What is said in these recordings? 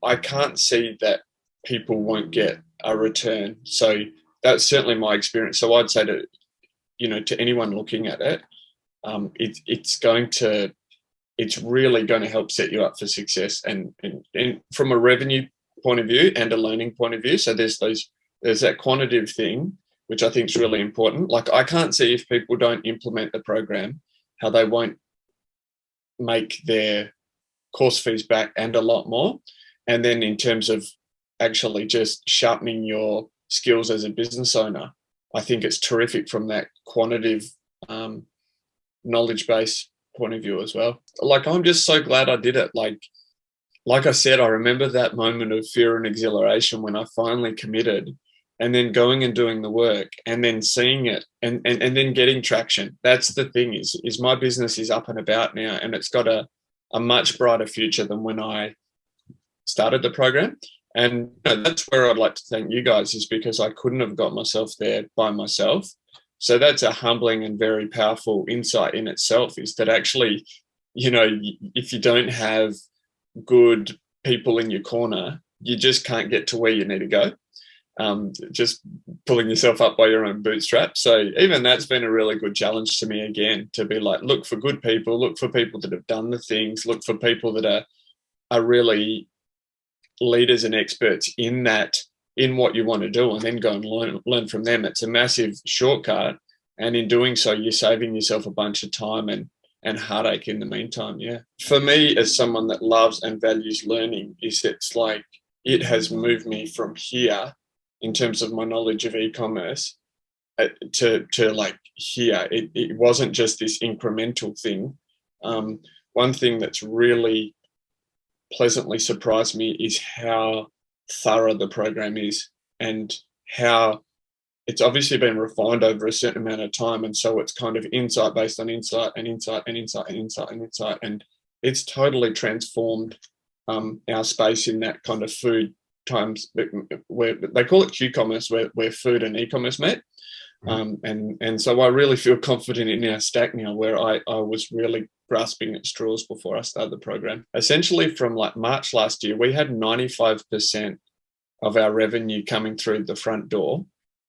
I can't see that people won't get a return. So that's certainly my experience. So I'd say to, to anyone looking at it, it's really going to help set you up for success, and from a revenue point of view and a learning point of view. So there's that quantitative thing, which I think is really important. Like, I can't see, if people don't implement the program, how they won't make their course fees back and a lot more. And then in terms of actually just sharpening your skills as a business owner, I think it's terrific from that quantitative knowledge base point of view as well. Like, I'm just so glad I did it. Like I said, I remember that moment of fear and exhilaration when I finally committed, and then going and doing the work, and then seeing it, and then getting traction. That's the thing, is my business is up and about now, and it's got a much brighter future than when I started the program. And that's where I'd like to thank you guys, is because I couldn't have got myself there by myself. So that's a humbling and very powerful insight in itself, is that actually, if you don't have good people in your corner, you just can't get to where you need to go. Just pulling yourself up by your own bootstraps. So even that's been a really good challenge to me, again, to be like, look for good people, look for people that have done the things, look for people that are really leaders and experts in what you want to do, and then go and learn from them. It's a massive shortcut, and in doing so, you're saving yourself a bunch of time and heartache in the meantime. Yeah, for me, as someone that loves and values learning, it's like, it has moved me from here in terms of my knowledge of e-commerce to like here. It wasn't just this incremental thing. One thing that's really pleasantly surprised me is how thorough the program is, and how it's obviously been refined over a certain amount of time. And so it's kind of insight based on insight and insight and insight and insight and insight. And it's totally transformed our space in that kind of food times, where they call it Q-commerce, where food and e-commerce met. And so I really feel confident in our stack now, where I was really grasping at straws before I started the program. Essentially, from like March last year, we had 95% of our revenue coming through the front door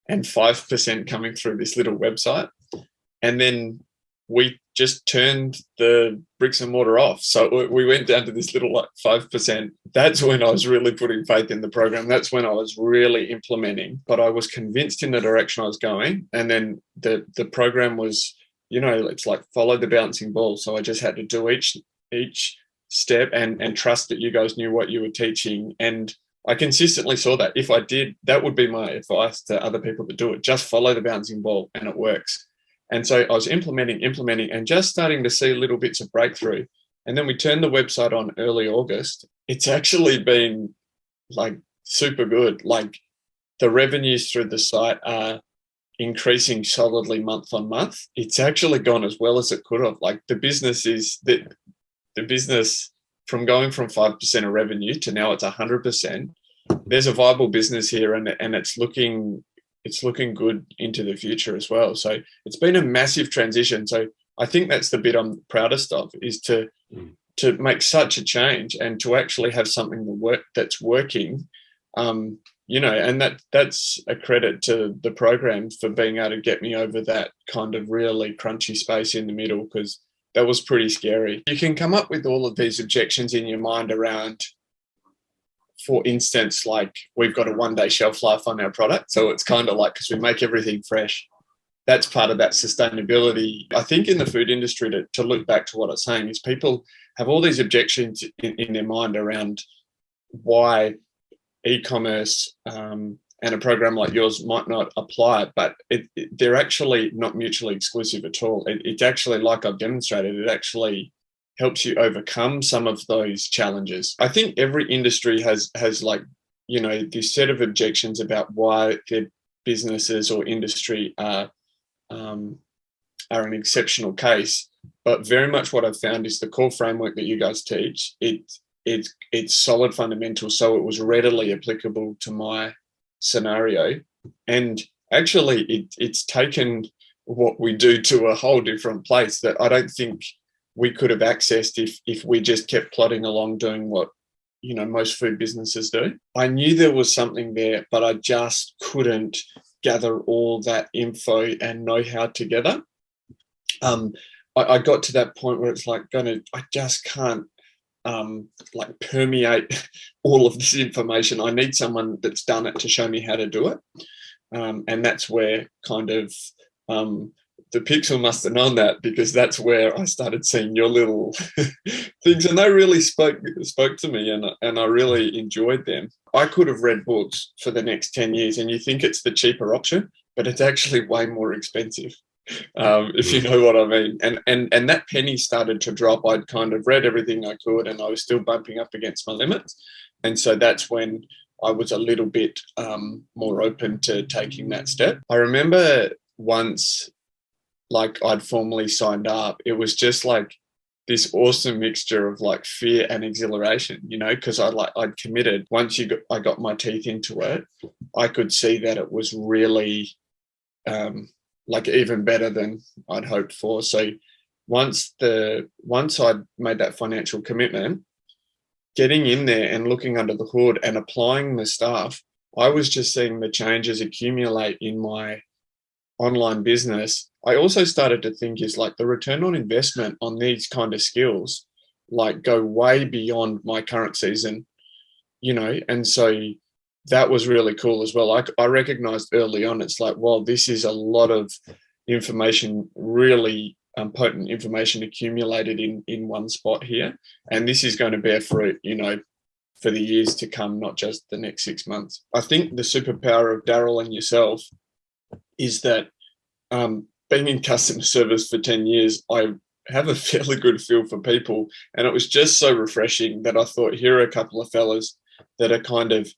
and 5% coming through this little website. And then we just turned the bricks and mortar off. So we went down to this little like 5%. That's when I was really putting faith in the program. That's when I was really implementing. But I was convinced in the direction I was going. And then the program was, it's like follow the bouncing ball. So I just had to do each step and trust that you guys knew what you were teaching. And I consistently saw that. If I did, that would be my advice to other people that do it. Just follow the bouncing ball, and it works. And so I was implementing, and just starting to see little bits of breakthrough. And then we turned the website on early August. It's actually been like super good. Like, the revenues through the site are increasing solidly month on month. It's actually gone as well as it could have. Like, the business from going from 5% of revenue to now it's 100%. There's a viable business here, and it's looking good into the future as well. So it's been a massive transition. So I think that's the bit I'm proudest of, is to make such a change and to actually have something that's working. And that's a credit to the program for being able to get me over that kind of really crunchy space in the middle, because that was pretty scary. You can come up with all of these objections in your mind around, for instance, like, we've got a 1-day shelf life on our product. So it's kind of like, because we make everything fresh, that's part of that sustainability. I think in the food industry, to look back to what I was saying, is people have all these objections in their mind around why e-commerce and a program like yours might not apply, but they're actually not mutually exclusive at all. It's actually, like I've demonstrated, it actually helps you overcome some of those challenges. I think every industry has like, this set of objections about why their businesses or industry are an exceptional case. But very much what I've found is the core framework that you guys teach, it's solid fundamentals, so it was readily applicable to my scenario. And actually, it's taken what we do to a whole different place that I don't think we could have accessed if we just kept plodding along doing what most food businesses do. I knew there was something there, but I just couldn't gather all that info and know-how together. I got to that point where it's like I just can't permeate all of this information. I need someone that's done it to show me how to do it. And that's where kind of the Pixel must have known that, because that's where I started seeing your little things, and they really spoke to me, and I really enjoyed them. I could have read books for the next 10 years, and you think it's the cheaper option, but it's actually way more expensive, if you know what I mean. And that penny started to drop. I'd kind of read everything I could, and I was still bumping up against my limits. And so that's when I was a little bit more open to taking that step. I remember once, like, I'd formally signed up, it was just like this awesome mixture of like fear and exhilaration, because I'd committed. Once I got my teeth into it, I could see that it was really even better than I'd hoped for. So once I'd made that financial commitment, getting in there and looking under the hood and applying the stuff, I was just seeing the changes accumulate in my online business. I also started to think is like the return on investment on these kind of skills, like, go way beyond my current season, and so that was really cool as well. I recognized early on, it's like, well, this is a lot of information, really potent information accumulated in one spot here. And this is going to bear fruit, for the years to come, not just the next 6 months. I think the superpower of Daryl and yourself is that being in customer service for 10 years, I have a fairly good feel for people. And it was just so refreshing that I thought, here are a couple of fellas that are kind of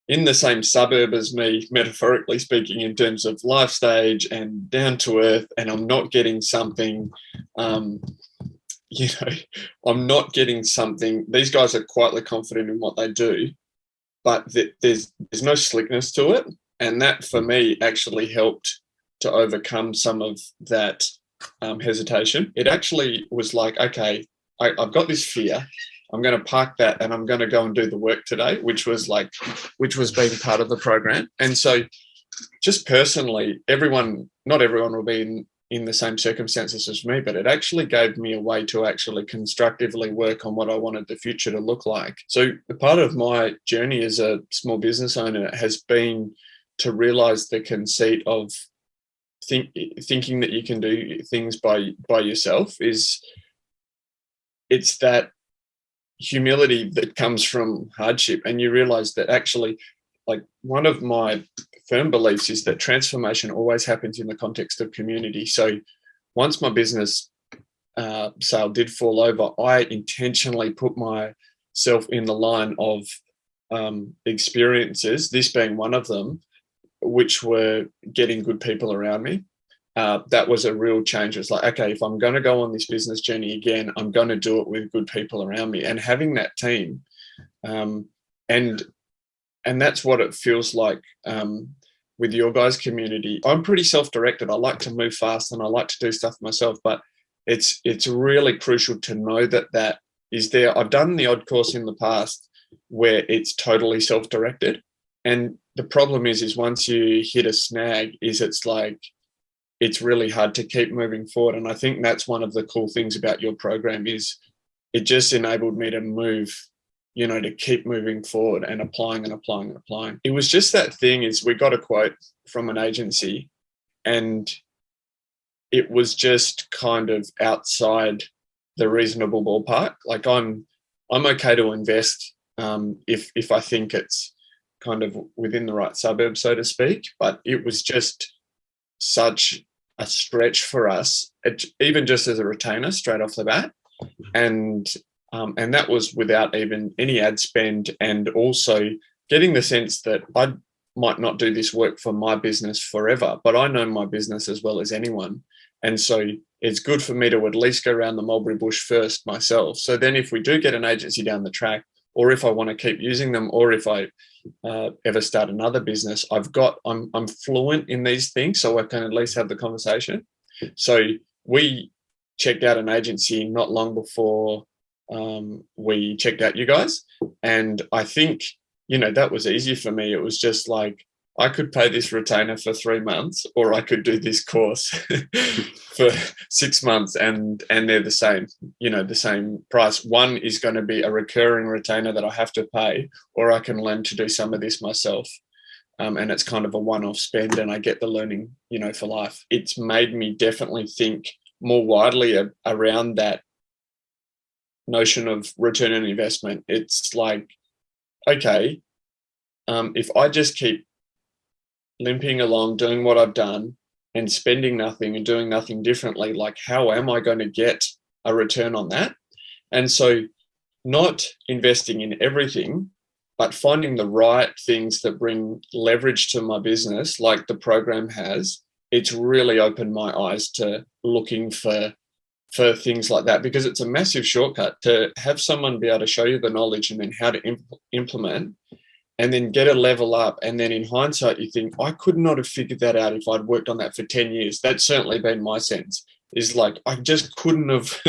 in the same suburb as me, metaphorically speaking, in terms of life stage and down to earth. And I'm not getting something, I'm not getting something. These guys are quietly confident in what they do, but there's no slickness to it. And that, for me, actually helped to overcome some of that hesitation. It actually was like, okay, I've got this fear. I'm going to park that and I'm going to go and do the work today, which was being part of the program. And so just personally, not everyone will be in the same circumstances as me, but it actually gave me a way to actually constructively work on what I wanted the future to look like. So a part of my journey as a small business owner has been to realize the conceit of thinking that you can do things by yourself. It's that humility that comes from hardship, and you realize that actually, like, one of my firm beliefs is that transformation always happens in the context of community. So once my business sale did fall over, I intentionally put myself in the line of experiences, this being one of them, which were getting good people around me. That was a real change. It's like, okay, if I'm going to go on this business journey again, I'm going to do it with good people around me, and having that team. And that's what it feels like with your guys' community. I'm pretty self-directed. I like to move fast and I like to do stuff myself, but it's really crucial to know that is there. I've done the odd course in the past where it's totally self-directed. And the problem is once you hit a snag, it's like, it's really hard to keep moving forward. And I think that's one of the cool things about your program is it just enabled me to move, to keep moving forward and applying and applying and applying. It was just that thing is we got a quote from an agency and it was just kind of outside the reasonable ballpark. Like I'm okay to invest if I think it's kind of within the right suburb, so to speak, but it was just such a stretch for us, even just as a retainer straight off the bat. And that was without even any ad spend, and also getting the sense that I might not do this work for my business forever, but I know my business as well as anyone. And so it's good for me to at least go around the mulberry bush first myself. So then if we do get an agency down the track, or if I want to keep using them, or if I ever start another business, I'm fluent in these things, so I can at least have the conversation. So we checked out an agency not long before we checked out you guys. And I think, that was easy for me. It was just like, I could pay this retainer for 3 months, or I could do this course for 6 months, and they're the same, the same price. One is going to be a recurring retainer that I have to pay, or I can learn to do some of this myself. And it's kind of a one-off spend, and I get the learning, for life. It's made me definitely think more widely around that notion of return on investment. It's like, okay, if I just keep limping along, doing what I've done and spending nothing and doing nothing differently, like, how am I going to get a return on that? And so not investing in everything, but finding the right things that bring leverage to my business, like the program has. It's really opened my eyes to looking for things like that, because it's a massive shortcut to have someone be able to show you the knowledge and then how to implement, and then get a level up. And then in hindsight, you think, I could not have figured that out if I'd worked on that for 10 years. That's certainly been my sense, is like, I just couldn't have,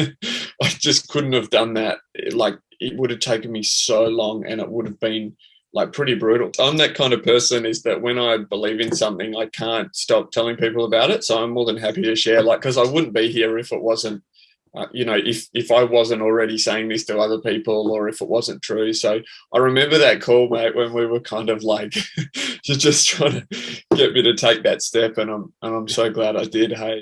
done that. Like, it would have taken me so long, and it would have been like pretty brutal. I'm that kind of person, is that when I believe in something, I can't stop telling people about it. So I'm more than happy to share, like, because I wouldn't be here if it wasn't, if I wasn't already saying this to other people, or if it wasn't true. So I remember that call, mate, when we were kind of like, you're just trying to get me to take that step, and I'm so glad I did. Hey.